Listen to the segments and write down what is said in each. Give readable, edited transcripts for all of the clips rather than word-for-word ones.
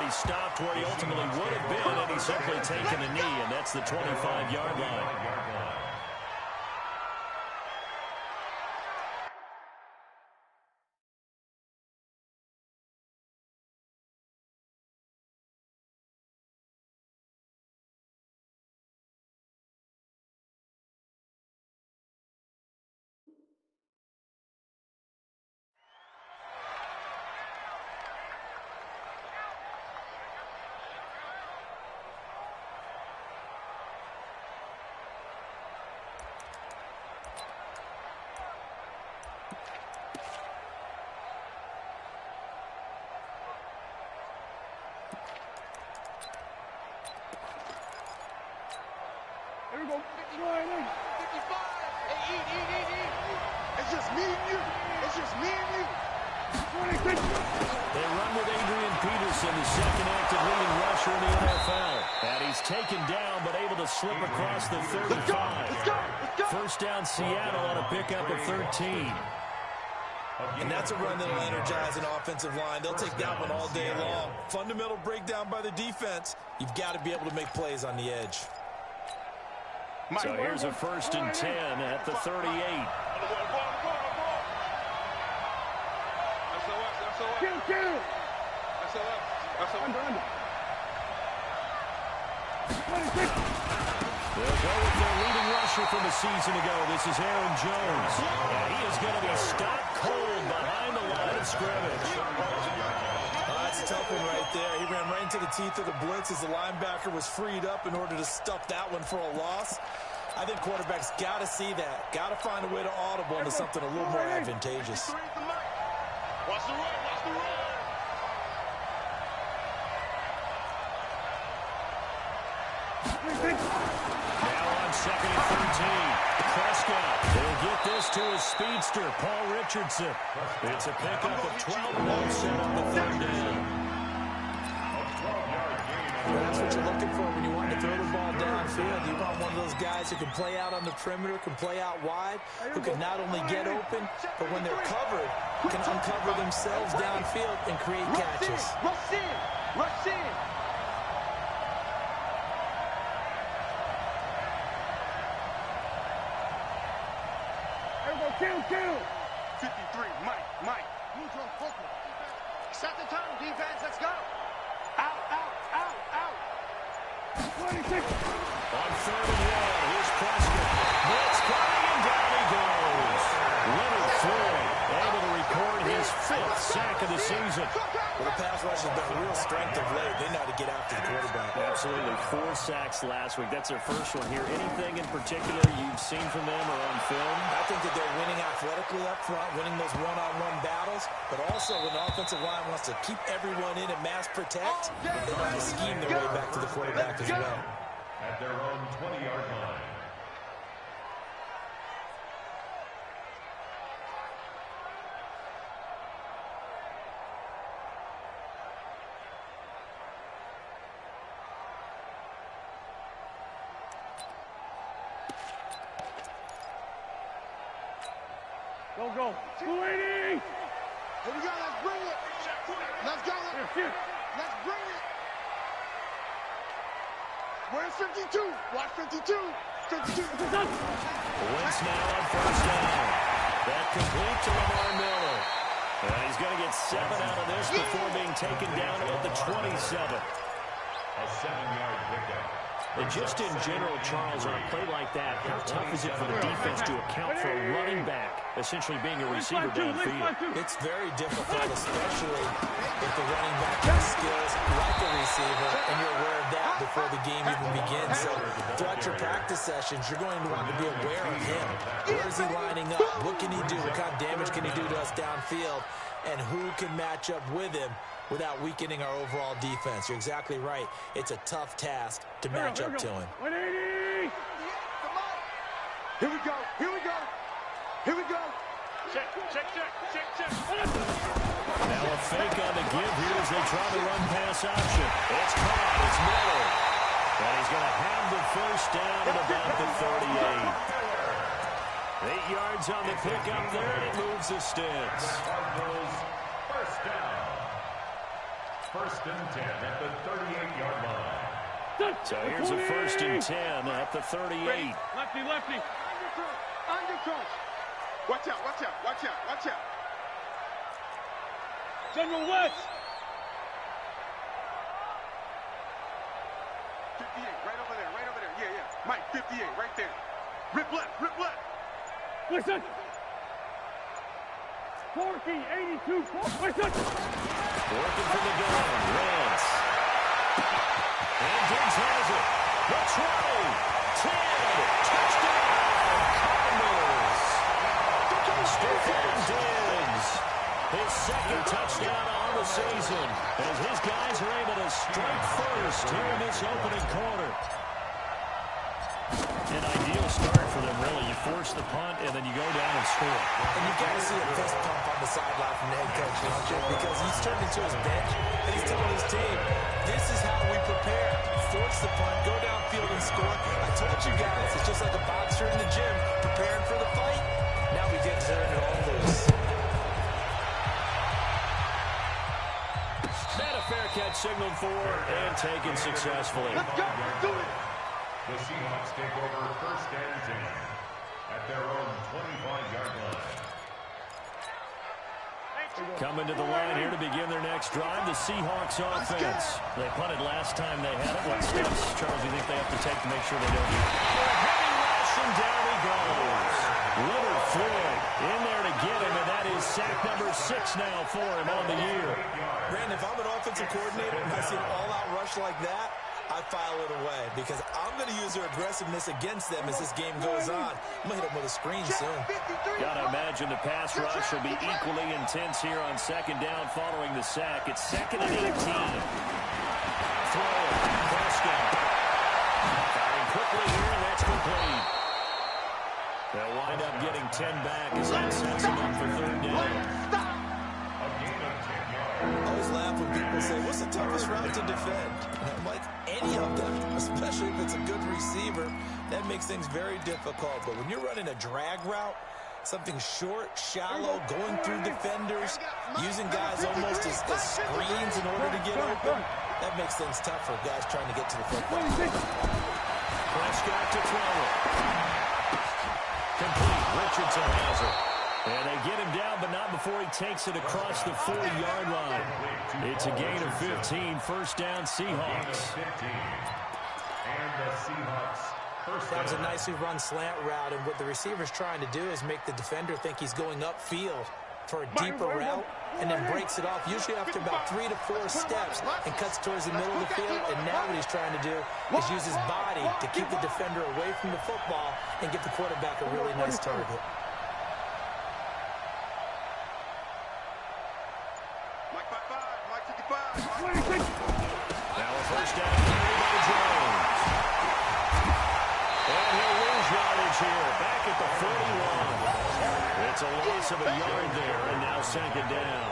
he stopped where he ultimately would have been, and he's simply taken a knee, and that's the 25-yard line. Here we go. 59, 55. Hey, eat. It's just me and you. It's just me and you. 26. They run with Adrian Peterson, the second active leading rusher in the NFL. And he's taken down, but able to slip across the 35. Let's go. First down, Seattle on a pickup of 13. And that's a run that'll energize an offensive line. They'll take that one all day long. Fundamental breakdown by the defense. You've got to be able to make plays on the edge. So here's a 1st and 10 at the 38. Kill. Under. 26. They'll go with their leading rusher from a season ago. This is Aaron Jones. And he is going to be stopped cold behind the line of scrimmage. That's a tough one right there. He ran right into the teeth of the blitz as the linebacker was freed up in order to stuff that one for a loss. I think quarterbacks got to see that. Got to find a way to audible into something a little more advantageous. Watch the run. Now on 2nd and 13. Prescott will get this to his speedster, Paul Richardson. It's a pickup of 12 and will set up the 3rd down. That's what you're looking for when you want to throw the ball downfield. You want one of those guys who can play out on the perimeter, can play out wide, who can not only get open, but when they're covered, can uncover themselves downfield and create catches. Rush in. Kill. 53, Mike. Neutral focus. Set the tone, defense. Let's go. Out. 26. On 3rd and 1, here's Prescott. Blitz coming, and down he goes. Leonard Floyd able to record his 5th sack of the season. Well, the pass rush has been a real strength of late. They know how to get after the quarterback. Absolutely. 4 sacks last week. That's their first one here. Anything in particular you've seen from them or on film? I think that they're winning athletically up front, winning those one-on-one battles, but also when the offensive line wants to keep everyone in and mass protect, they know how to scheme their way back to the quarterback as well. At their own 20-yard line. Go. 280. Here we go. Let's bring it. Let's go. Let's bring it. Where's 52? Watch 52. 52. Wentz now on 1st down. That complete to Lamar Miller. And he's going to get 7 out of this before being taken down at the 27. A 7-yard pickup. And just in general, Charles, on a play like that, how tough is it for the defense to account for a running back essentially being a receiver downfield? It's very difficult, especially if the running back has skills like a receiver, and you're aware of that before the game even begins. So throughout your practice sessions, you're going to want to be aware of him. Where is he lining up? What can he do? What kind of damage can he do to us downfield? And who can match up with him without weakening our overall defense? You're exactly right. It's a tough task to match up to him. 180. Here we go. Check. Now a fake on the give here as they try to run pass option. It's caught. It's Miller. And he's going to have the 1st down at about the 38. 8 yards on the pickup there, and it moves the sticks. Cardinals, 1st down. First and 10 at the 38-yard line. So here's a first and 10 at the 38. Lefty, lefty. Undercross. Watch out, watch out, watch out, watch out. General West. 58, right over there, right over there. Yeah, yeah. Mike, 58, right there. Rip left, rip left. Listen. 1482, listen. Working from the gun, Rance. And Diggs has it. The 20, 10, touchdown, Cardinals. Stefan Diggs, his second touchdown on the season, as his guys are able to strike first here in this opening quarter. An ideal start for them, really. You force the punt, and then you go down and score. And you've got to see a fist pump on the sideline from the head coach, don't you? Because he's turned into his bench, and he's telling his team, this is how we prepare. Force the punt, go downfield and score. I told you guys, it's just like a boxer in the gym, preparing for the fight. Now we get to turn it all loose. And a fair catch signaled for and taken successfully. Let's go, let's do it. The Seahawks take over first and 10 at their own 25-yard line. Coming to the line here to begin their next drive, the Seahawks offense. They punted last time they had it. What steps, Charles, do you think they have to take to make sure they don't do it? Heavy rush, and down he goes. Leonard Floyd in there to get him, and that is sack number 6 now for him on the year. Brandon, if I'm an offensive coordinator and I see an all-out rush like that, I file it away because I'm going to use their aggressiveness against them as this game goes on. I'm going to hit them with a screen soon. Gotta imagine the pass rush will be equally intense here on second down following the sack. It's 2nd and 18. Throw, Prescott. Firing quickly here, and that's complete. They'll wind up getting 10 back as that sets them up for 3rd down. I always laugh when people say, what's the toughest route to defend? And I'm like, any of them, especially if it's a good receiver, that makes things very difficult. But when you're running a drag route, something short, shallow, going through defenders, using guys almost as screens in order to get open, that makes things tough for guys trying to get to the football. Prescott to throw it. Complete. Richardson has it. And they get him down, but not before he takes it across the 40-yard line. It's a gain of 15. First down, Seahawks. That was a nicely run slant route, and what the receiver's trying to do is make the defender think he's going upfield for a deeper route, and then breaks it off, usually after about 3 to 4 steps, and cuts towards the middle of the field. And now what he's trying to do is use his body to keep the defender away from the football and get the quarterback a really nice target. Now a first down carry by Jones. And he'll lose yardage here, back at the 41. It's a loss of a yard there, and now 2nd down.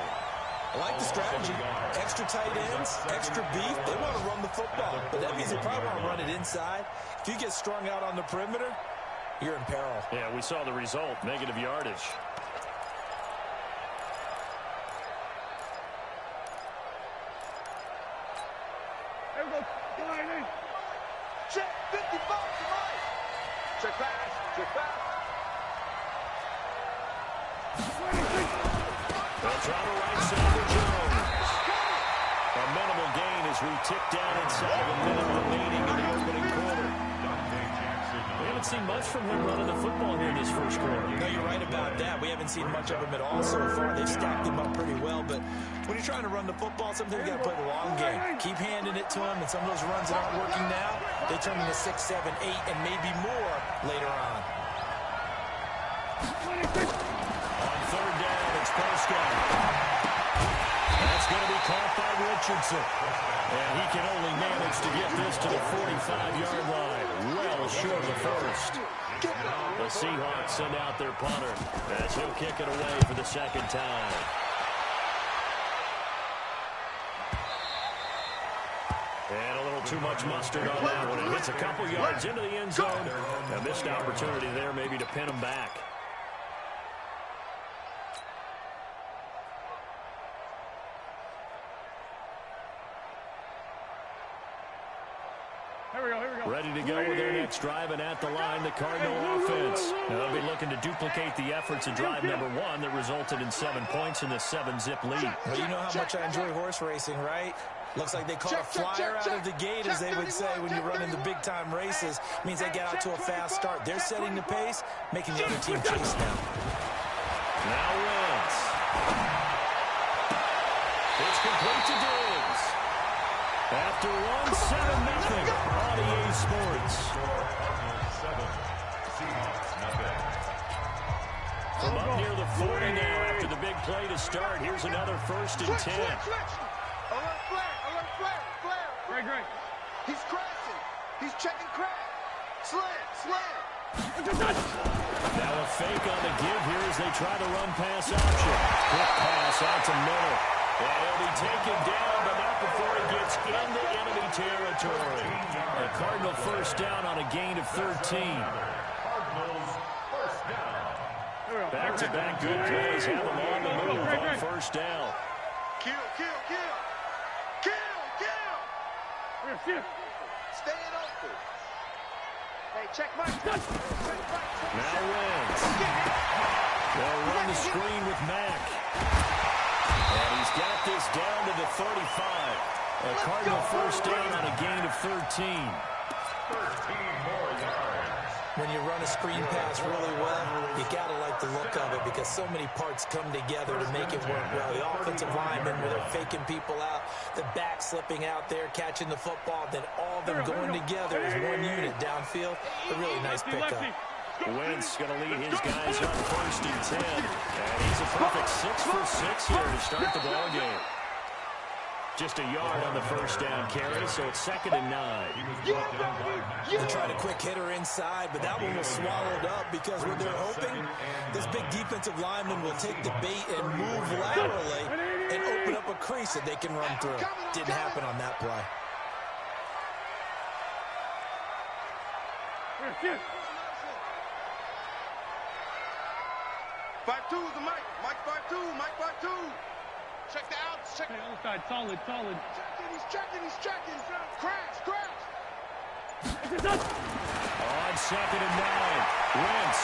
I like the strategy. Extra tight ends, extra beef. They want to run the football, but that means they probably want to run it inside. If you get strung out on the perimeter, you're in peril. Yeah, we saw the result, negative yardage. Check 55 tonight. Check pass. Check pass. They'll try to right side for Jones. A minimal gain as we tick down inside of a minute remaining in the opening quarter. We haven't seen much from him running the football here in this first quarter. No, you're right about that. We haven't seen much of him at all so far. They've stacked him up pretty well, but when you're trying to run the football, sometimes you got to play the long game. Keep handing it to him, and some of those runs that aren't working now, they turn into 6, 7, 8, and maybe more later on. On 3rd down, it's Prescott. That's going to be caught by Richardson. And he can only manage to get this to the 45-yard line. Well short of the first. The Seahawks send out their punter as he'll kick it away for the 2nd time. And a little too much mustard on that one. It hits a couple yards into the end zone. A missed opportunity there maybe to pin him back. Ready to go with their next drive, and at the line, the Cardinal offense. Now they'll be looking to duplicate the efforts of drive number 1 that resulted in 7 points in the 7-zip lead. Well, you know how much I enjoy horse racing, right? Looks like they caught a flyer out of the gate, as they would say when you run in the big-time races. Means they get out to a fast start. They're setting the pace, making the other team chase now. Now Wentz. It's complete to Diggs. After 1, 7-0 on EA Sports. From up near the 40 now after the big play to start. Here's another 1st and 10. Alert flare. Great. He's crashing. He's checking crash. Slam. Now a fake on the give here as they try to run pass option. Quick pass out to Miller. And he'll be taken down, but not before he gets into enemy territory. A Cardinal 1st down on a gain of 13. Back-to-back good plays have them on the move on 1st down. Kill. Staying open. Hey, check my. Now Wentz. They'll run the screen with Mack. And he's got this down to the 35. A Cardinal 1st down on a gain of 13. 13 more yards. When you run a screen pass really well, you got to like the look of it because so many parts come together to make it work well. The offensive linemen, where they're faking people out, the back slipping out there, catching the football, then all of them going together as one unit downfield. A really nice pickup. Wentz going to lead his guys on 1st and 10. And he's a perfect 6 for 6 here to start the ball game. Just a yard on the 1st down carry, so it's 2nd and 9. They tried a quick hitter inside, but that one was swallowed up because what they're hoping, this big defensive lineman will take the bait and move laterally and open up a crease that they can run through. Didn't happen on that play. Five two is the mic. Mike 5-2. Check the outs. Check. Hey, other side, solid. He's checking. Crash. On 2nd and 9. Wentz.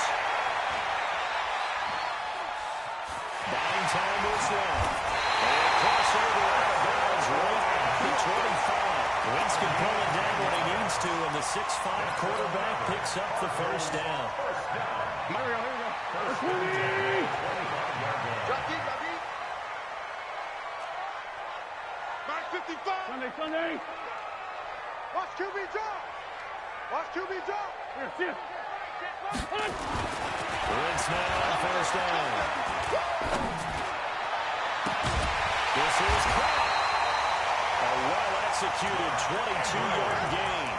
Buying time is left. And crossover out of bounds right at the 25. Wentz can pull it down when he needs to, and the 6'5" quarterback picks up the 1st down. Here we go. Drop deep. Mark 55. Sunday. Watch QB drop. Here. Wentz now on 1st down. This is caught. A well-executed 22-yard gain.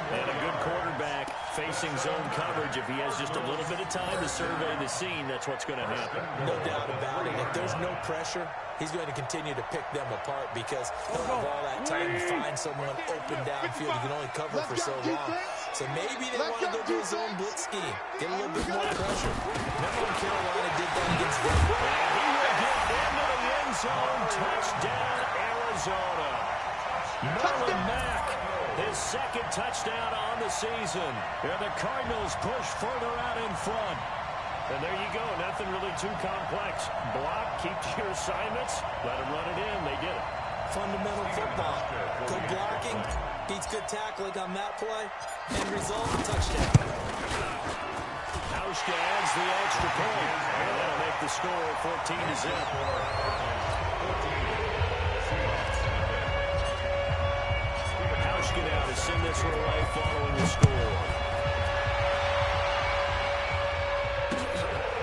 And a good quarterback facing zone coverage. If he has just a little bit of time to survey the scene, that's what's going to happen. No doubt about it. If there's no pressure, he's going to continue to pick them apart because he'll have all that time to find someone open downfield. You can only cover for so long. So maybe they want to go to a zone blitz scheme. Get a little bit more pressure. Remember when Carolina did that against Denver? And he will get into the end zone. Touchdown, Arizona. Marlon Mack, his 2nd touchdown on the season. And the Cardinals push further out in front. And there you go. Nothing really too complex. Block, keep to your assignments, let them run it in. They did it. Fundamental football. Good blocking, beats good tackling on that play, and result, touchdown. Hauschka adds the extra point. And that'll make the score 14-0. Hauschka now to send this one away following the score.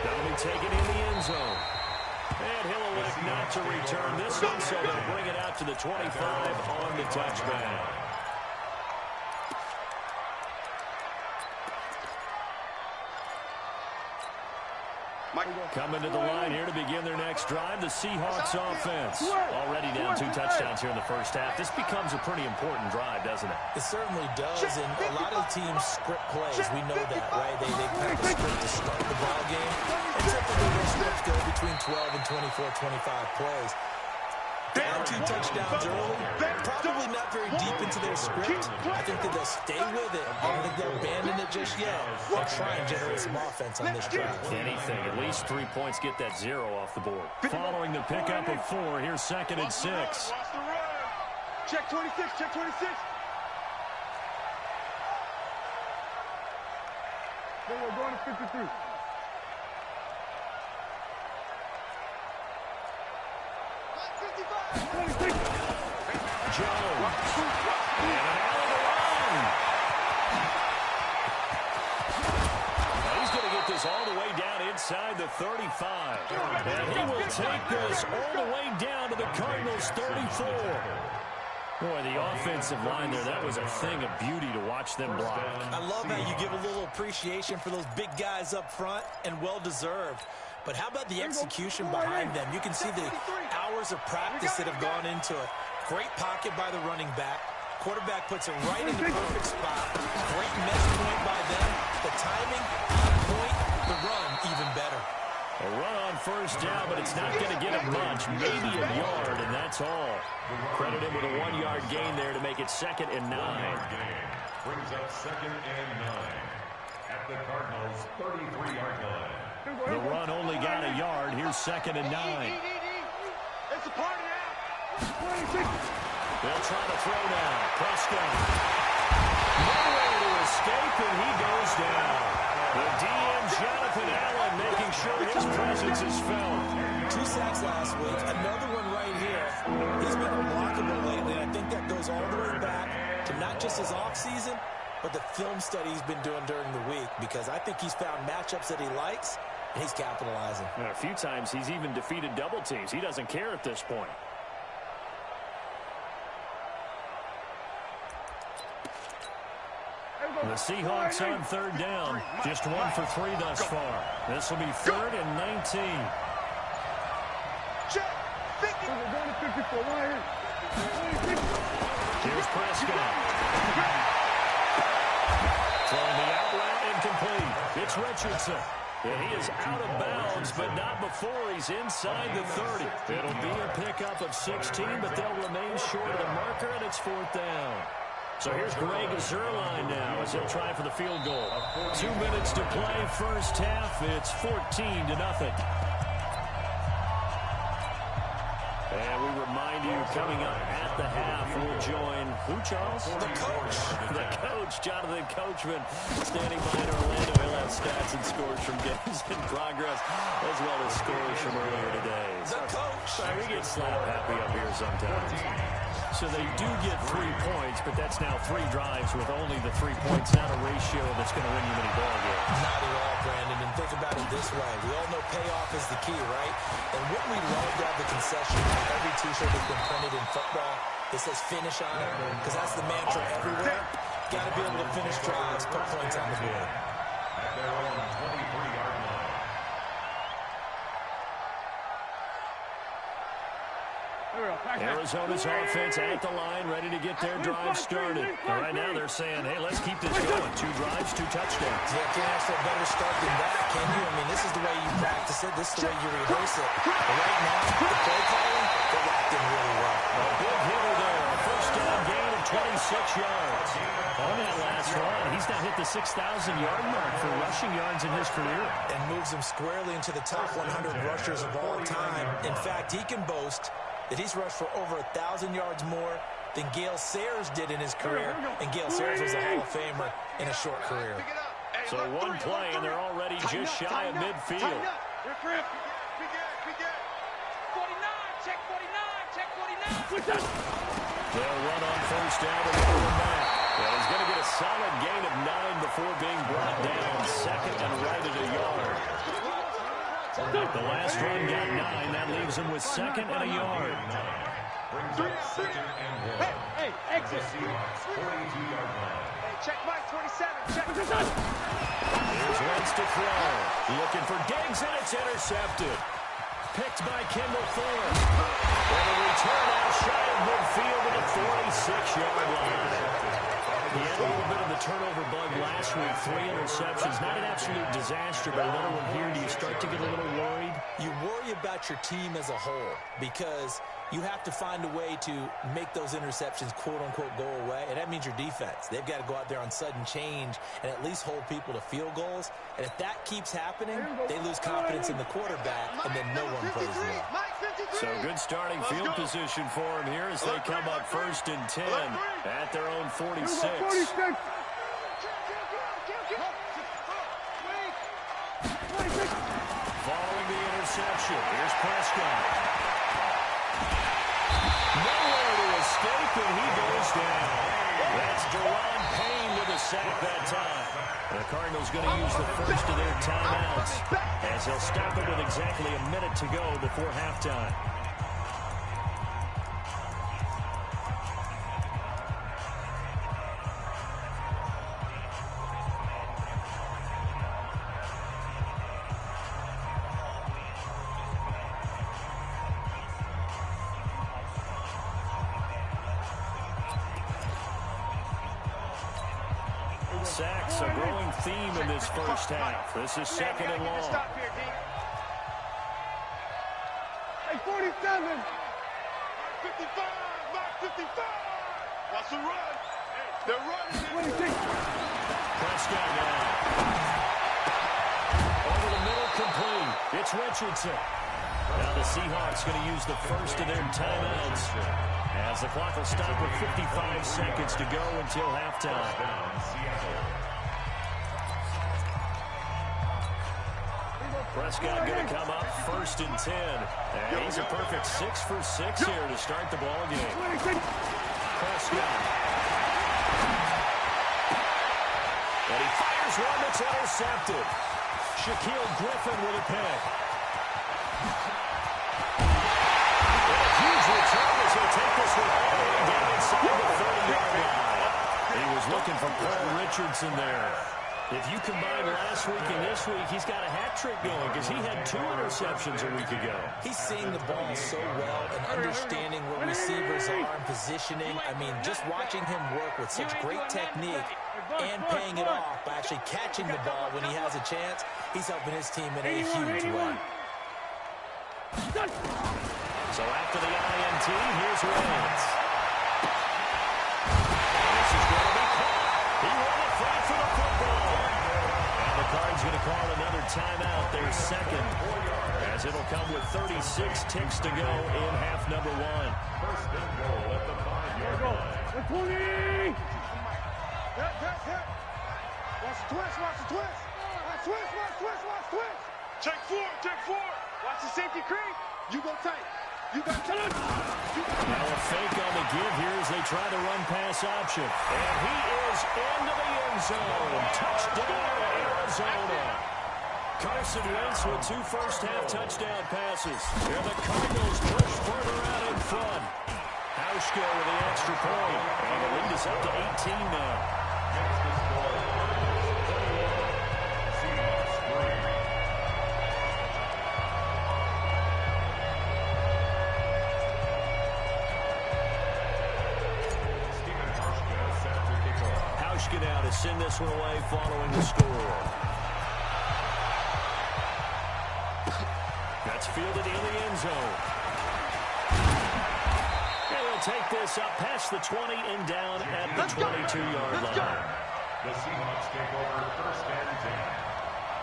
That'll be taken in the end zone. And he'll elect not to return this one, so they'll bring it out to the 25 on the touchback. Coming to the line here to begin their next drive, the Seahawks offense. Already down 2 touchdowns here in the 1st half. This becomes a pretty important drive, doesn't it? It certainly does, and a lot of teams script plays. We know that, right? They kind of script to start the ball game. And typically those scripts go between 12 and 24, 25 plays. Down 2 touchdowns early, probably probably not very deep into their script. I think that they'll stay with it. I don't think they'll abandon it just yet. They'll try and generate some offense on this drive. Anything, at least 3 points, get that 0 off the board. Following the pickup of 4, here's 2nd and 6. Watch the run. Check 26, check 26. We're going to 53. Jones. And an alley to run. He's going to get this all the way down inside the 35. And he will take this all the way down to the Cardinals' 34. Boy, the offensive line there, that was a thing of beauty to watch them block. I love how you give a little appreciation for those big guys up front, and well-deserved. But how about the execution behind them? You can see the hours of practice that have gone into it. Great pocket by the running back. Quarterback puts it right in the perfect spot. Great mesh point by them. The timing, on point. The run, even better. A run on first down, but it's not going to get him much. Maybe a yard, and that's all. Credit him with a 1-yard gain there to make it 2nd and 9. Brings up 2nd and 9 at the Cardinals' 33-yard line. The run only got a yard. Here's 2nd and 9. It's a party now. 26. They'll try to throw now. Prescott. Nowhere to escape, and he goes down. The DM, Jonathan Allen, making sure his presence is felt. 2 sacks last week. Another one right here. He's been remarkable lately, and I think that goes all the way back to not just his offseason, but the film study he's been doing during the week, because I think he's found matchups that he likes, and he's capitalizing. And a few times he's even defeated double teams. He doesn't care at this point. The Seahawks on 3rd down. Just 1 for 3 thus far. This will be 3rd and 19. Check. 50. We're going to 54. Right here. Here's Prescott. Throwing the out route incomplete. It's Richardson. And he is out of bounds, but not before he's inside the 30. It'll be a pickup of 16, but they'll remain short of the marker, and it's 4th down. So here's Greg Zuerlein now as he'll try for the field goal. 2 minutes to play, first half. It's 14-0. And we remind you, coming up at the half, we'll join, who, Charles? The coach. The coach, Jonathan Coachman, standing by in Orlando. He'll have stats and scores from games in progress, as well as scores from earlier today. The coach. We get slap happy up here sometimes. So they do get 3 points, but that's now 3 drives with only the 3 points, not a ratio that's going to win you many ball games. Not at all, Brandon. And think about it this way. We all know payoff is the key, right? And wouldn't we love to have the concession on every T-shirt that's been printed in football that says finish on it? Because that's the mantra everywhere. Got to be able to finish drives, put points on the board. At their own 23-yard line. Arizona's offense at the line, ready to get their drive started. And right now they're saying, hey, let's keep this going. 2 drives, 2 touchdowns. Yeah, can't ask for a better start than that, can you? I mean, this is the way you practice it. This is the way you rehearse it. But right now, the play calling, they're locked in really well. A big hitter there. A first down gain of 26 yards. On that last run, he's now hit the 6,000-yard mark for rushing yards in his career. And moves him squarely into the top 100 rushers of all time. In fact, he can boast that he's rushed for over 1,000 yards more than Gale Sayers did in his career. And Gale Sayers was a Hall of Famer in a short career. So 1 play, and they're already just shy of midfield. Be good. 49, check 49, check 49. They'll run on first down and throw him back. Well, he's going to get a solid gain of 9 before being brought down. 2nd and right at a yard. The last run got 9. That leaves him with 2nd and a yard. Brings up 2nd and 1. Hey, exit. Seahawks 42-yard line. Hey, check Mike 27. Check. Here's Wentz to throw. Looking for Diggs, and it's intercepted. Picked by Kendall Fuller. And a return out shy of midfield at the 46-yard line. He had a little bit of the turnover bug last week. 3 interceptions. Not an absolute disaster, but another one here. Do you start to get a little worried? You worry about your team as a whole because you have to find a way to make those interceptions, quote-unquote, go away, and that means your defense. They've got to go out there on sudden change and at least hold people to field goals. And if that keeps happening, they lose confidence in the quarterback, and then no one plays well. So good starting field position for them here as they come up 1st and 10 at their own 46. Following the interception, here's Prescott. Nowhere to escape, and he goes down. That's Deron Payne with a sack that time. The Cardinals going to use the first of their timeouts as they'll stop it with exactly a minute to go before halftime. Sacks, a growing theme in this first half. This is 2nd and long. Hey, 47. 55. Mark 55. Watch the run. They're running. Prescott now. Over the middle, complete. It's Richardson. Now the Seahawks going to use the first of their timeouts as the clock will stop with 55 seconds to go until halftime. Prescott going to come up 1st and 10. And he's a perfect 6 for 6 here to start the ball game. Prescott. And he fires one that's intercepted. Shaquille Griffin with a pick. And a huge return as he'll take this one all the way down inside the 30-yard line. He was looking for Paul Richardson there. If you combine last week and this week, he's got a hat trick going because he had 2 interceptions a week ago. He's seeing the ball so well and understanding where receivers are and positioning. I mean, just watching him work with such great technique and paying it off by actually catching the ball when he has a chance, he's helping his team in a huge way. So after the INT, here's Wentz. This is going to be caught. He ran it flat for the football. And the Cards going to call another timeout, their second, as it'll come with 36 ticks to go in half number 1. First and goal at the 5-yard line. 20! Watch the twist, watch the twist. Watch twist, watch twist, watch twist. Check 4, check 4. Watch the safety creep. You go tight. You got time. Now a fake on the give here as they try the run pass option. And he is into the end zone. Touchdown, Arizona. Carson Wentz with 2 first-half touchdown passes. And the Cardinals push further out in front. Hauschka with the extra point. And the lead is up to 18 now. Hauschka now to send this one away following the score. That's fielded in the end zone. And they'll take this up past the 20 and down at the 22-yard line. The Seahawks take over 1st and 10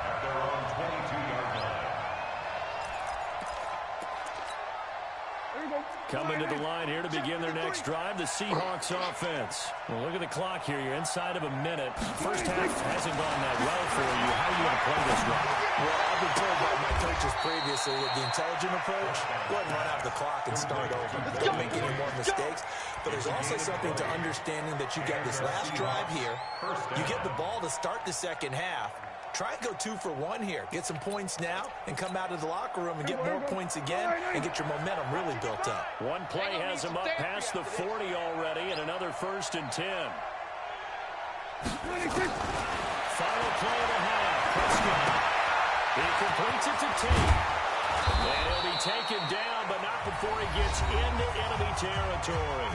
at their own 22-yard line. Coming to the line here to begin their next drive, the Seahawks offense. Well, look at the clock here. You're inside of a minute. First half hasn't gone that well for you. How are you going to play this one? Well, I've been told by my coaches previously that the intelligent approach, go ahead and run out the clock and start over. Don't make any more mistakes. But there's also something to understanding that you get this last drive here. You get the ball to start the second half. Try and go 2 for 1 here. Get some points now and come out of the locker room and get more points again and get your momentum really built up. One play has him up past the 40 already and another 1st and 10. Final play of the half. Prescott. He completes it to Tate. And he'll be taken down, but not before he gets into enemy territory.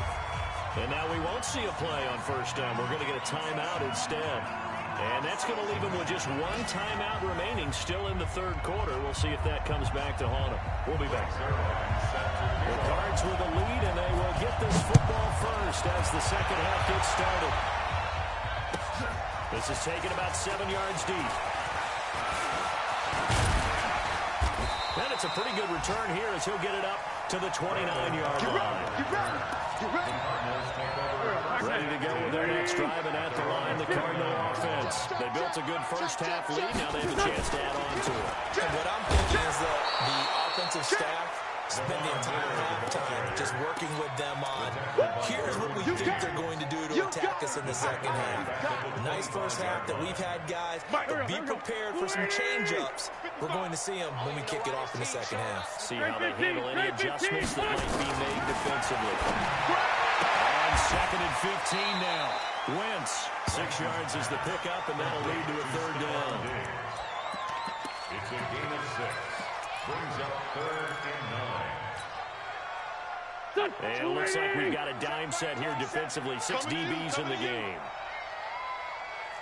And now we won't see a play on 1st down. We're going to get a timeout instead. And that's going to leave him with just one timeout remaining, still in the third quarter. We'll see if that comes back to haunt him. We'll be back. The Cards with a lead, and they will get this football first as the second half gets started. This is taken about 7 yards deep. And it's a pretty good return here as he'll get it up to the 29-yard line. Ready to go with their next drive, and at the line, the Cardinal offense. They built a good first-half lead. Now they have a chance to add on to it. And what I'm thinking is that the offensive staff spend the entire halftime just working with them on, here's what we think they're going to do to attack us in the second half. Nice first half that we've had, guys, but be prepared for some change-ups. We're going to see them when we kick it off in the second half. See how they handle any adjustments that might be made defensively. On 2nd and 15 now. Wentz, 6 yards is the pickup, and that'll lead to a third down. It's a gain of 6. Brings up 3rd and 9. And it looks like we've got a dime set here defensively. 6 DBs in the game.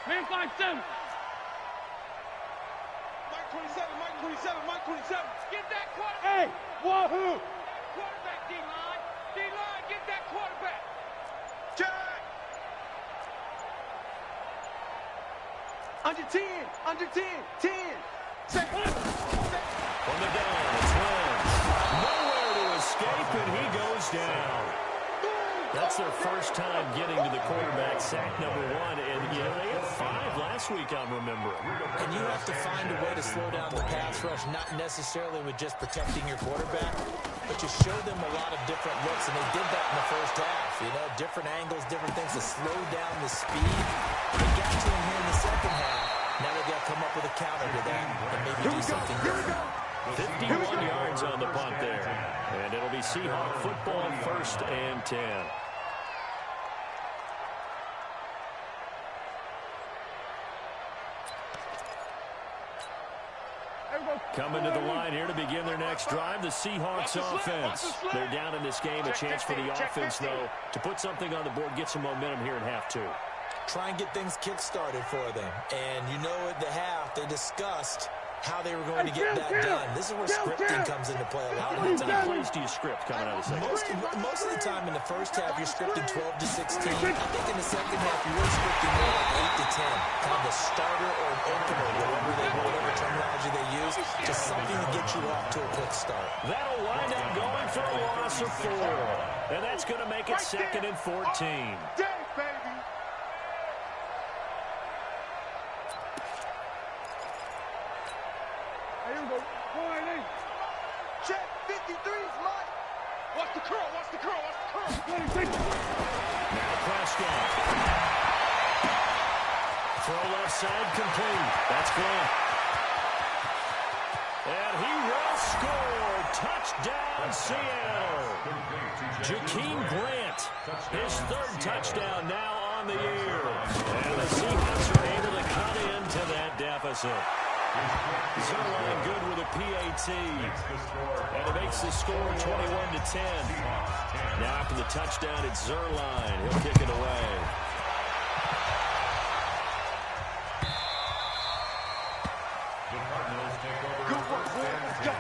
Man, 5-7. Mike 27, Mike 27, Mike 27. Get that quarterback. Hey, wahoo! Quarterback, D-line. D-line, get that quarterback. Check! Under 10, under 10, 10. Say, On the down, it's Wentz. Nowhere to escape, and he goes down. That's their first time getting to the quarterback, sack number 1. And, you know, they had 5 last week, I'm remembering. And you have to find a way to slow down the pass rush, not necessarily with just protecting your quarterback, but you show them a lot of different looks, and they did that in the first half. You know, different angles, different things to slow down the speed. They got to him here in the second half. Now they've got to come up with a counter to that and maybe do something different. 51 yards on the punt there. And it'll be Seahawk football, 1st and 10. Coming to the line here to begin their next drive, the Seahawks offense. They're down in this game. A chance for the offense, though, to put something on the board, get some momentum here in half 2. Try and get things kick-started for them. And you know at the half, they discussed how they were going to get that done. This is where scripting comes into play a lot of the How time. many plays do you script coming out of the second? Most of the time in the first half, you're scripting 12 to 16. I think in the second half, you're really scripting more like 8 to 10. Kind of a starter or an opener, whatever terminology they use, just something to get you off to a quick start. That'll wind up going for a loss of 4. And that's going to make it 2nd and 14. Day, baby. Here we go. 4-8. Check 53's Mike. Watch the curl, watch the curl, watch the curl. 26. Now Prescott. Throw left side complete. That's Grant. And he will score. Touchdown, Seattle. Jakeem Grant, his 3rd touchdown now on the year. And the Seahawks are able to cut into that deficit. Zerline good with a PAT. And it makes the score 21 to 10. Now after the touchdown, it's Zerline. He'll kick it away. The Cardinals take over. Good work, boy. Let's go.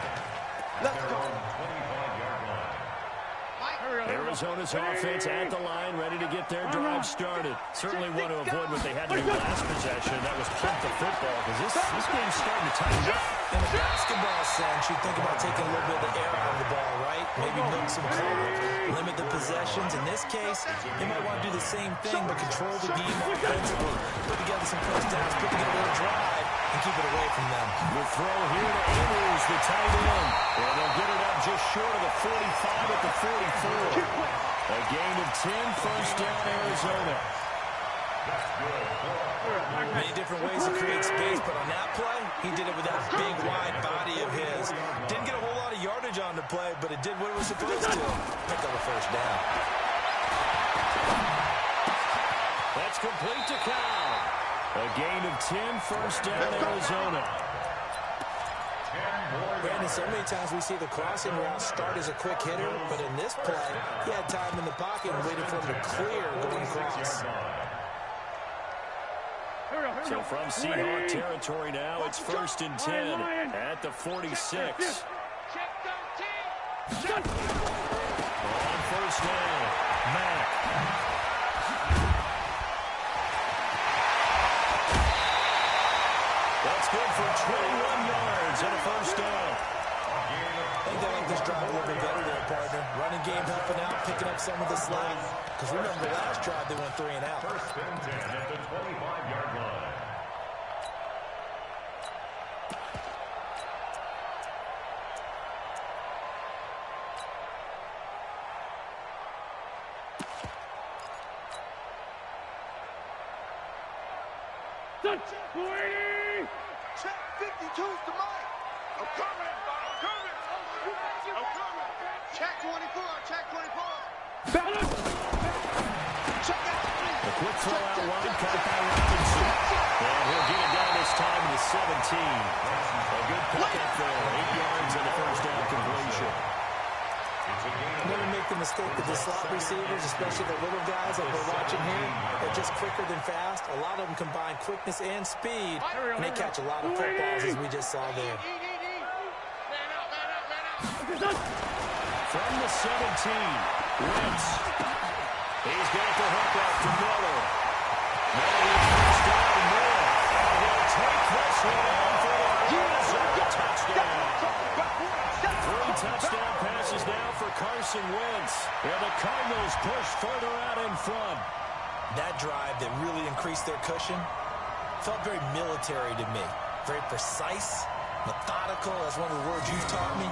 Let's go. 25-yard line. Arizona's offense at the line, ready to get their drive started. Certainly want to avoid what they had to do last possession. That was punt the football, because this game's starting to tighten up. In a basketball sense, you think about taking a little bit of the air out of the ball, right? Maybe milk some cold, limit the possessions. In this case, they might want to do the same thing, but control the game offensively. Put together some first downs, put together a drive, and keep it away from them. The throw here to Andrews, the tight end. And they'll get it up just short of the 45 at the 44. A gain of 10, first down, Arizona. Many different ways to create space, but on that play, he did it with that big, wide body of his. Didn't get a whole lot of yardage on the play, but it did what it was supposed to. Pick up a first down. That's complete to Cow. A gain of 10, first down, Arizona. Brandon, so many times we see the crossing route start as a quick hitter, but in this play, he had time in the pocket and waited for him to clear going across. So from Seahawk territory now, it's 1st and 10 at the 46. On 1st down, Mack. That's good for 21 yards and a 1st down. I think they like this drive a little bit better there, partner. Running game helping out, picking up some of the slack. Because remember the last drive, they went 3 and out. 1st and 10 at the 25-yard line. Check 52's to Mike. I'm coming. Check 24. Check 24. Check out. A quick throw out wide, caught by Robinson. And he'll get it down this time to 17. A good pickup there, 8 yards and a 1st down completion. Never make the mistake that the slot receivers, especially the little guys that we're watching here, are just quicker than fast. A lot of them combine quickness and speed, and they catch a lot of footballs, as we just saw there. From the 17, Wentz. He's got the hook off to Miller. Miller is first down Miller. And he'll take this one in for the touchdown. 3 touchdown passes now for Carson Wentz. And the Cardinals push further out in front. That drive that really increased their cushion felt very military to me. Very precise, methodical, that's one of the words you've taught me.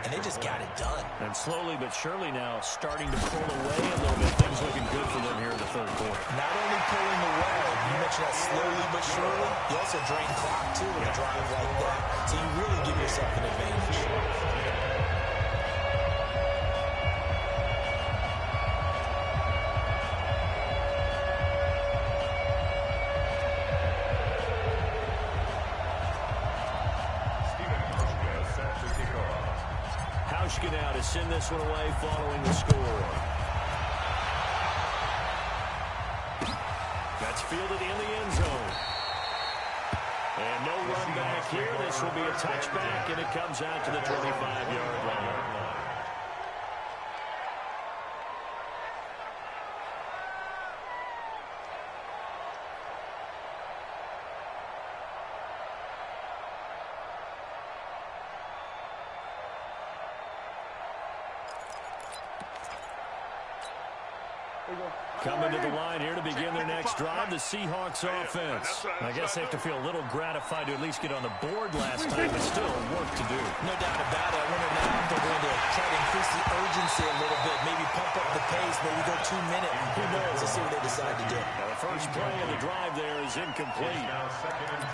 And they just got it done. And slowly but surely now starting to pull away a little bit. Things looking good for them here in the 3rd quarter. Not only pulling away, you mentioned that slowly but surely, you also drain clock too with a drive like that. So you really give yourself an advantage. Now to send this one away following the score. That's fielded in the end zone. And no run back here. This will be a touchback, and it comes out to the 25-yard line. Coming to the line here to begin their next drive, the Seahawks offense. I guess they have to feel a little gratified to at least get on the board last time, but still work to do. No doubt about it. I wonder now if they're going to try to increase the urgency a little bit, maybe pump up the pace, maybe go 2 minutes. Who knows? Let's see what they decide to do. Now the first play of the drive there is incomplete.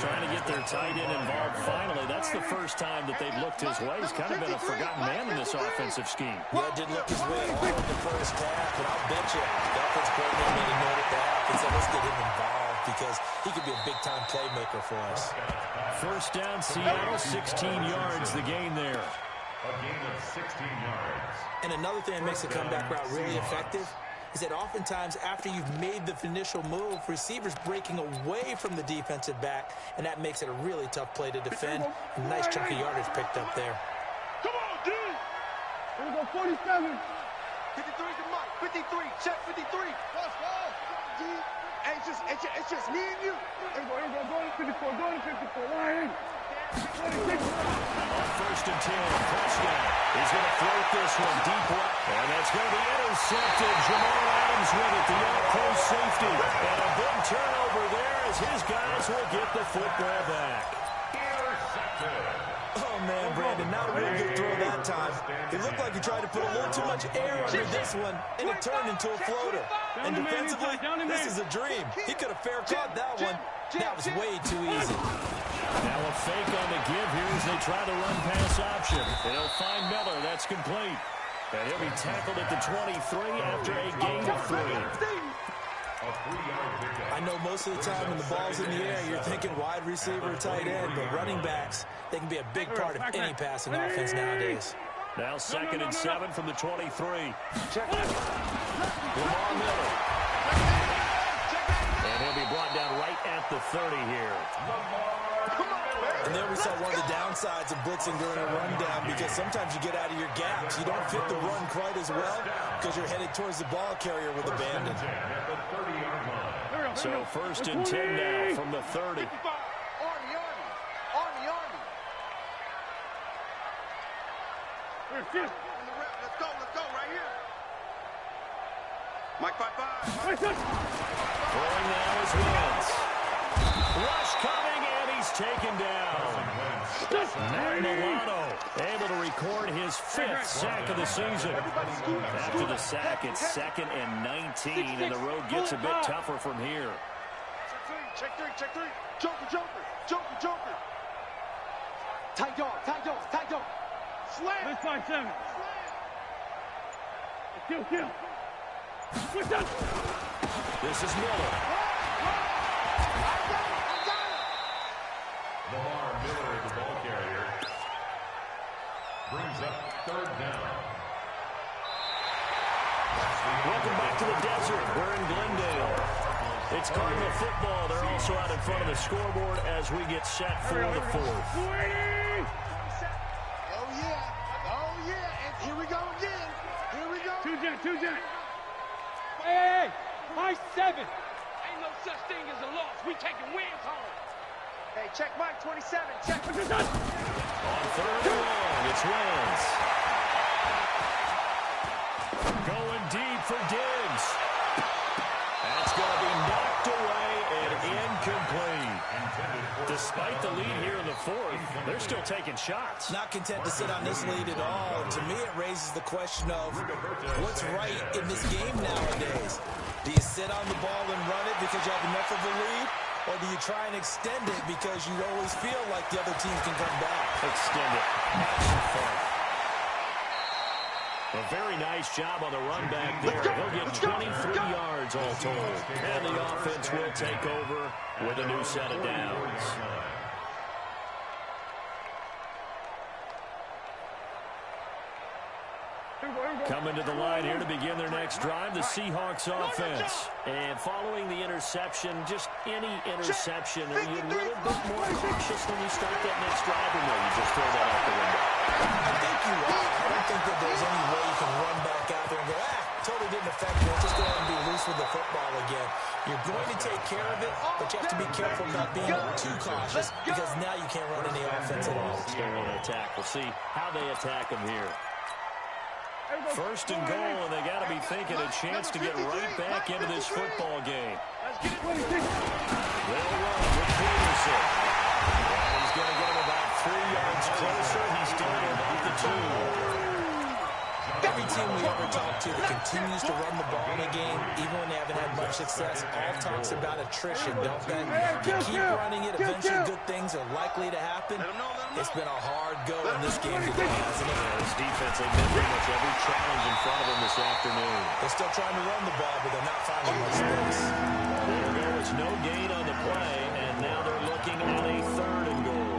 Trying to get their tight end involved finally. That's the first time that they've looked his way. He's kind of been a forgotten man in this offensive scheme. Yeah, it did look his way all in the first half, but I'll bet you the offensive coordinator made a note at the half and said, let's get him involved because he could be a big-time playmaker for us. First down, Seattle, 16 yards, the gain there. A gain of 16 yards. And another thing that makes the comeback route really effective is that oftentimes after you've made the initial move, receivers breaking away from the defensive back, and that makes it a really tough play to defend. A nice chunk of yardage picked up there. Come on, dude. Here we go, 47. 53 to Mike. 53. Check 53. Let's go. G. Hey, it's just me and you. Here we go. Go to 54. Go to 54. Line. On 1st and 10, Prescott. He's going to float this one deep left. And that's going to be intercepted. Jamal Adams with it, the out-close safety. And a big turnover there as his guys will get the football back. Oh, man, Brandon, not a real good throw that time. It looked like he tried to put a little too much air under this one, and it turned into a floater. And defensively, this is a dream. He could have fair caught that one. That was way too easy. Now a fake on the give here as they try the run-pass option. They'll find Miller. That's complete. And he'll be tackled at the 23 after a gain of 3. I know most of the time when the ball's in the air, you're thinking wide receiver or tight end, but running backs, they can be a big part of any passing offense nowadays. Now 2nd and 7 from the 23. Lamar Miller. And he'll be brought down right at the 30. spacing during a rundown because sometimes you get out of your gaps. You don't fit the run quite as well because you're headed towards the ball carrier with abandon. So first and 10 now from the 30. Army. Let's go, right here. Mike 5-5. Throwing now is Wentz. Rush coming, and he's taken down. Matt Milano able to record his 5th sack of the season. After the sack, it's 2nd and 19, and the road gets a bit tougher from here. Check three. Joker. Tight dog. Slam. Let's find 7. Kill. This is Miller. Lamar Miller, the ball carrier, brings up 3rd down. Welcome back to the desert. We're in Glendale. It's Cardinal football. They're also out in front of the scoreboard as we get set for the 4th. Oh yeah. And here we go again. 2 Jet. Hey, my 7. Ain't no such thing as a loss. We taking wins home. Hey, check Mike 27. Check. On 3rd and 1, it's Wentz. Going deep for Diggs. That's going to be knocked away and incomplete. Despite the lead here in the 4th, they're still taking shots. Not content to sit on this lead at all. To me, it raises the question of what's right in this game nowadays. Do you sit on the ball and run it because you have enough of a lead? Or do you try and extend it because you always feel like the other team can come back? Extend it. Have some fun. A very nice job on the run back there. He'll get 23 yards all told. And the offense will take over with a new set of downs. Coming to the line here to begin their next drive, the Seahawks offense. And following the interception, just any interception, are you a little bit more cautious when you start that next drive, or no, you just throw that out the window? I think you are. I don't think that there's any way you can run back out there and go, totally didn't affect me. Let's just go ahead and be loose with the football again. You're going to take care of it, but you have to be careful not being too cautious because now you can't run any offense at all. Still want to attack. We'll see how they attack them here. First and goal, and they got to be thinking a chance to get right back into this football game. They'll run with Peterson. And he's going to get him about 3 yards closer. He's down to about the 2. Every team we ever talk to that continues to run the ball in a game, even when they haven't had much success, all talks about attrition, don't they? You keep running it, eventually good things are likely to happen. It's been a hard go in this game today, hasn't it? This defense, they've met pretty much every challenge in front of them this afternoon. They're still trying to run the ball, but they're not finding much space. There goes no gain on the play, and now they're looking at a 3rd and goal.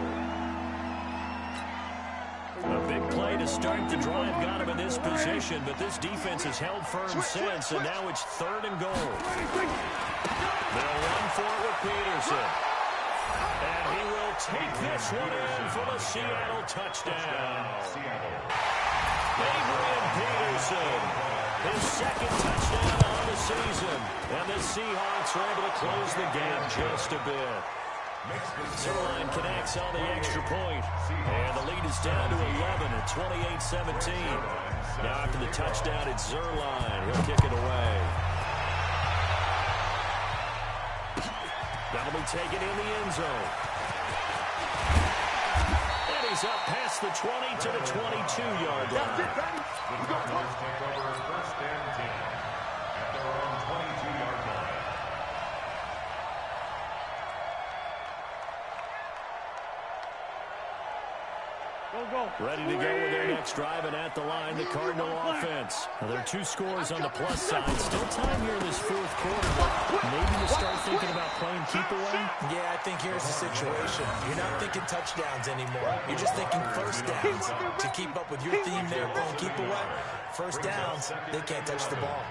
A big play to start the drive got him in this position, but this defense has held firm since, and now it's 3rd and goal. They'll run for it with Peterson. And he will take this one in for the Seattle touchdown. Adrian Peterson, his 2nd touchdown on the season. And the Seahawks are able to close the gap just a bit. Zerline connects on the extra point, and the lead is down to 11 at 28-17. Now after the touchdown, it's Zerline. He'll kick it away. That'll be taken in the end zone. And he's up past the 20 to the 22-yard line. The Cardinals take over 1st and 10 at their own 22-yard line. Ready to go with their next drive, and at the line, the Cardinal offense. Now, there are 2 scores on the plus side. Still time here in this 4th quarter, but maybe you start thinking about playing keep away? Yeah, I think here's the situation. You're not thinking touchdowns anymore. You're just thinking first downs. To keep up with your theme there, playing keep away, first downs, they can't touch the ball.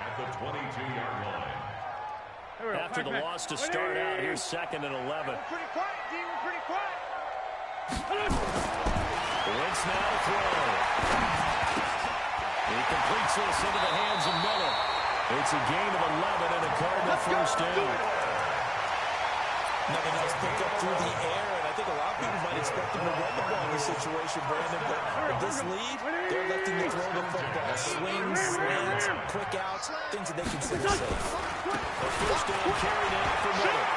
At the 22-yard line. After the loss to start out, here's 2nd and 11. Pretty quiet, D. We're pretty quiet. Wentz now to throw. He completes this into the hands of Miller. It's a gain of 11 and a Cardinal first down. Another nice pickup through the air, and I think a lot of people might expect him to run the ball in this situation, Brandon, but with this lead, they're electing to throw the football. Swings, slants, quick outs, things that they consider safe. A first down carry now for Miller.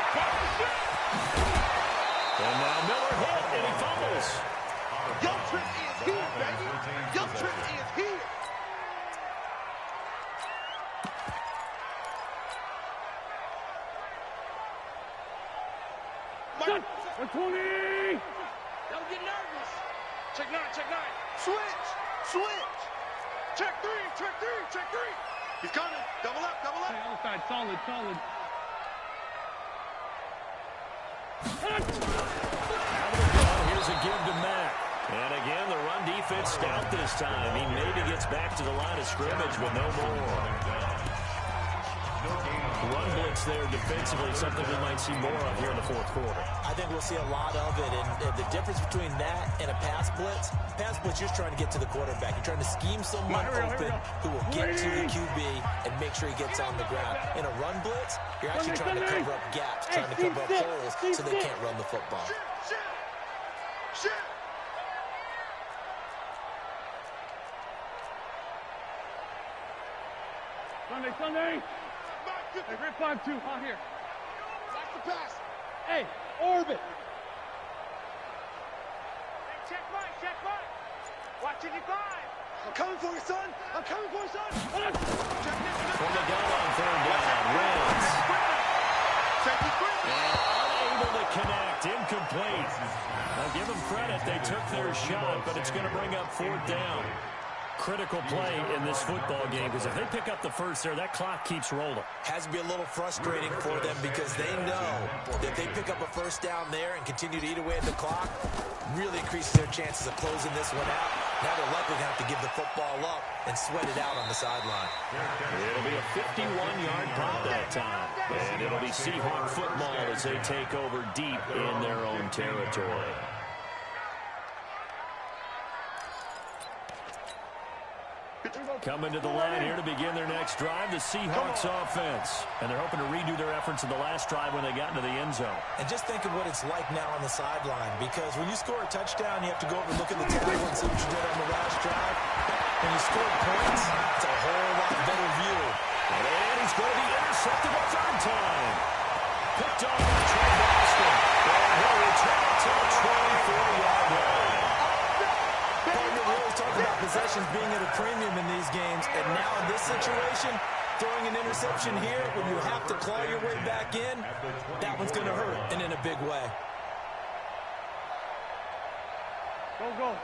And now Miller hit, and he fumbles. Young Trent is here, baby. Young Trent is here. Mike, 20. Don't get nervous. Check 9, check 9. Switch, switch. Check 3, check 3, check 3. He's coming. Double up, double up. Hey, other side, solid, solid. Here's a give to Mack. And again, the run defense stout this time. He maybe gets back to the line of scrimmage with no more. Run blitz there defensively, something we might see more of here in the fourth quarter. I think we'll see a lot of it, and the difference between that and a pass blitz, you're just trying to get to the quarterback. You're trying to scheme someone open who will get to the QB and make sure he gets on the ground. In a run blitz, you're actually trying to cover up gaps, trying to cover up holes so they can't run the football. Shit. Sunday. Hey, Rip 5-2, on here. Watch the pass. Hey, orbit. Hey, check Mike. Watch 55. I'm coming for you, son. I'm coming for you, son. Check this. From the gun on third down, Wentz. And unable to connect, incomplete. Now give them credit, they took their shot, but it's going to bring up fourth down. Critical play in this football game, because if they pick up the first there, that clock keeps rolling. Has to be a little frustrating for them because they know that if they pick up a first down there and continue to eat away at the clock, really increases their chances of closing this one out. Now they're likely going to have to give the football up and sweat it out on the sideline. It'll be a 51-yard pop that time, and it'll be Seahawk football as they take over deep in their own territory. Coming to the line here to begin their next drive, the Seahawks offense. And they're hoping to redo their efforts in the last drive when they got into the end zone. And just think of what it's like now on the sideline, because when you score a touchdown, you have to go over and look at the table and see what you did on the last drive. When you score points, it's a whole lot better view. And he's going to be intercepted a third time. Picked off by Trey Boston. And he'll return it to the 24-yard line. About possessions being at a premium in these games, and now in this situation, throwing an interception here when you have to claw your way back in, that one's going to hurt, and in a big way. Go.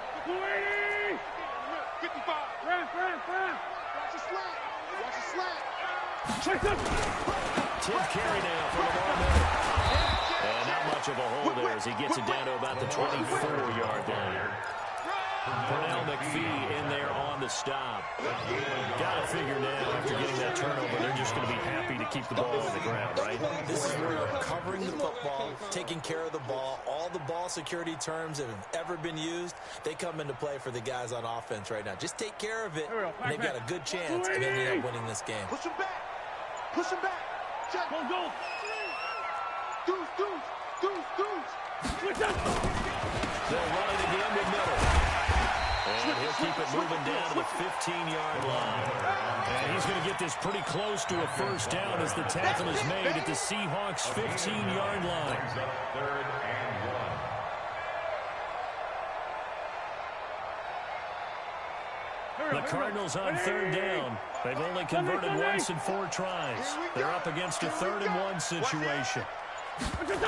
55. Ram. Watch the slant. Tip carry now for Lamar Miller. And not much of a hole there as he gets it down to about the 24-yard line. Pernell McPhee in there on the stop. Got to figure now, after getting that turnover, they're just going to be happy to keep the ball on the ground, right? This is where covering the football, taking care of the ball, all the ball security terms that have ever been used, they come into play for the guys on offense right now. Just take care of it, and they've got a good chance of ending up winning this game. Push him back. Check. Go. Deuce. They'll run it again with Miller. And he'll keep it moving down to the 15-yard line. And he's going to get this pretty close to a first down as the tackle is made at the Seahawks' 15-yard line. Third and 1. The Cardinals on third down. They've only converted once in 4 tries. They're up against a 3rd-and-1 situation. Shotgun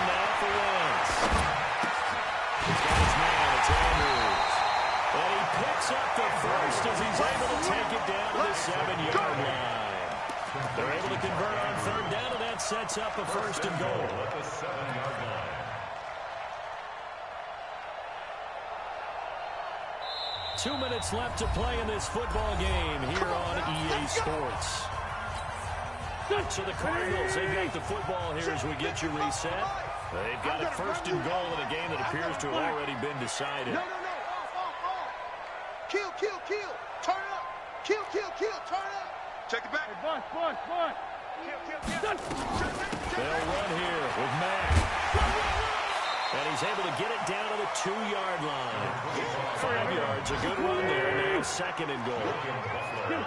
now for Wentz. He's got his man, it's Andrews. And he picks up the first as he's able to take it down to the 7-yard line. They're able to convert on third down, and that sets up a 1st and goal. At the 7-yard line. 2 minutes left to play in this football game here on EA Sports. So the Cardinals, they got the football here as we get you reset. They've got it first and goal in a game that appears to have already been decided. No. Off. Kill. Turn it up. Kill. Turn it up. Check it back. Hey, boss. Kill. They'll run here with Mack. And he's able to get it down to the 2-yard line. 5 yards, a good run there. Now second and goal.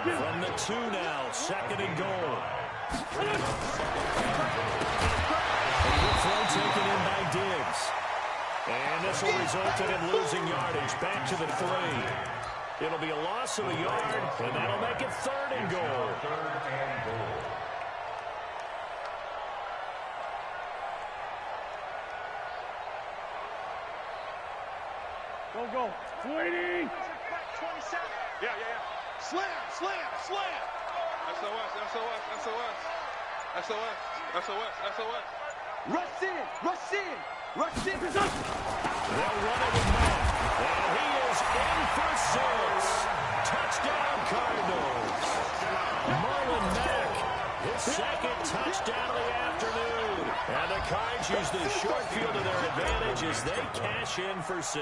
From the 2 now, second and goal. A good throw taken in by Diggs. And this will result in him losing yardage back to the 3. It'll be a loss of a yard, and that'll make it third and goal. Go. 20. 27. Yeah. Slam. SOS. Rush in. They'll run it with Mack. And he is in for 6. Touchdown, Cardinals. Marlon Mack, his second touchdown of the afternoon. And the Cards use the short field to their advantage as they cash in for 6.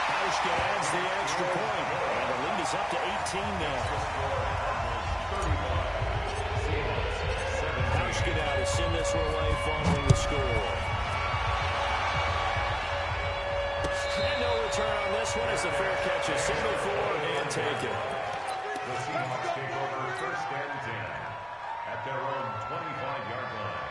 Hauschka adds the extra point. And the lead is up to 18 now. Hauschka now to send this one away following the score. And no return on this one as the fair catch is single for and taken. The Seahawks take over first and 10 at their own 25-yard line.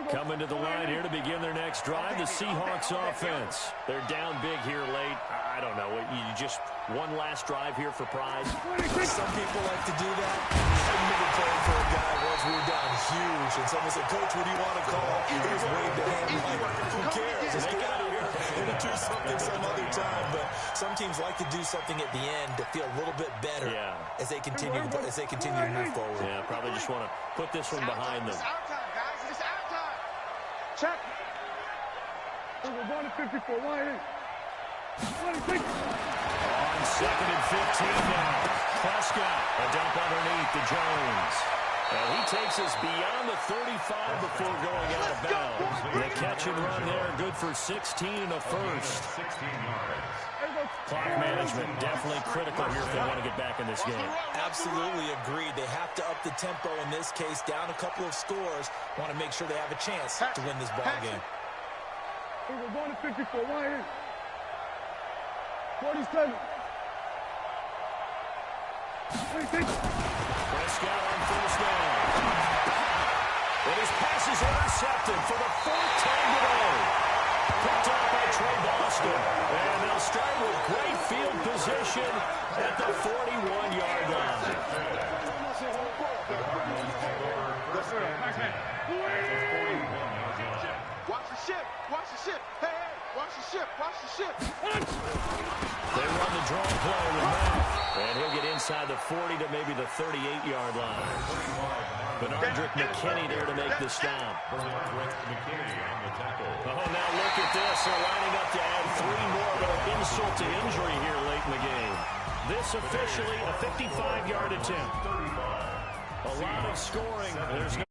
Coming to the line here to begin their next drive, the Seahawks offense. They're down big here late. I don't know. You just one last drive here for pride. Some people like to do that. I've never played for a guy once we were down huge, and someone said, "Coach, what do you want to call?" He was waved to him like, "Who cares? Just get out of here and do something some other time." But some teams like to do something at the end to feel a little bit better as they continue to move forward. Yeah, probably just want to put this one behind them. It's our time, guys. It's our time. Check. We're going to 54. Why? On second and 15 now. Prescott, a dump underneath to Jones. And he takes us beyond the 35 before going out of bounds. The catch and run there, good for 16 and a first. 16 yards. Clock management definitely critical here if they want to get back in this game. Absolutely agreed. They have to up the tempo in this case, down a couple of scores. Want to make sure they have a chance to win this ball game. We're going to 54. Why? 47. Prescott on first down. And his pass is intercepted for the 4th time today. Picked up by Trey Boston. And they'll start with great field position at the 41-yard line. Watch the ship. Hey, watch the ship. They run the draw play with Mack. And he'll get inside the 40 to maybe the 38-yard line. Bernardrick McKinney there to make the stop. Oh, now look at this. They're lining up to add 3 more of an insult to injury here late in the game. This officially a 55-yard attempt. A lot of scoring. There's no